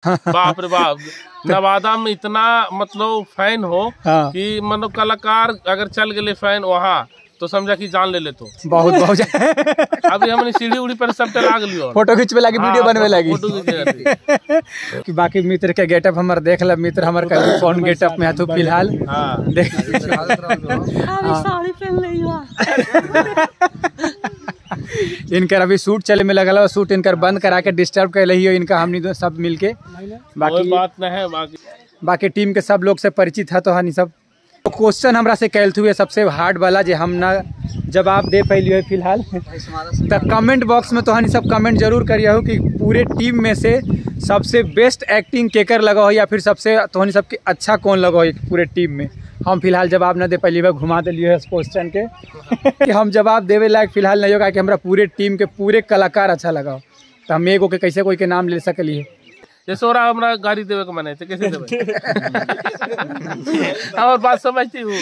बाप रे बाप, नवादा में इतना मतलब फैन हो कि मतलब कलाकार अगर चल गए फैन वहाँ तो समझा कि जान ले तो बहुत बहुत अभी हमने सीढ़ी उड़ी पर सब लाग लियो, फोटो खींचवे लगी, वीडियो बनवे लगी। कि बाकी मित्र के गेटअप हमार देख ल, मित्र हमार कौन गेटअप में है तो फिलहाल देख इनकर अभी शूट चले में लगल, शूट इनकर बंद करा के डिस्टर्ब कर रही हो इनका, हमनी सब मिलके। बाकी बात नहीं है, बाकी टीम के सब लोग से परिचित है तो हनी सब क्वेश्चन हमरा से कैल हुए सबसे हार्ड वाला जे हम ना जवाब दे पैली है फिलहाल, तो कमेंट बॉक्स में तो हनी सब कमेंट जरूर करिए हो कि पूरे टीम में से सबसे बेस्ट एक्टिंग केकर लगा हो या फिर सबसे तो हनी सबके अच्छा कौन लगा हो पूरे टीम में। हम फिलहाल जवाब ना दे पैली है, घुमा दिलिए इस क्वेश्चन के कि हम जवाब देवे लायक फिलहाल नहीं होगा कि हमारा पूरे टीम के पूरे कलाकार अच्छा लगा हो, तो हम एगो के कैसे कोई के नाम ले सकली जैसे हमरा गाड़ी देवे के मन है कैसे देवे और बात समझती हूँ।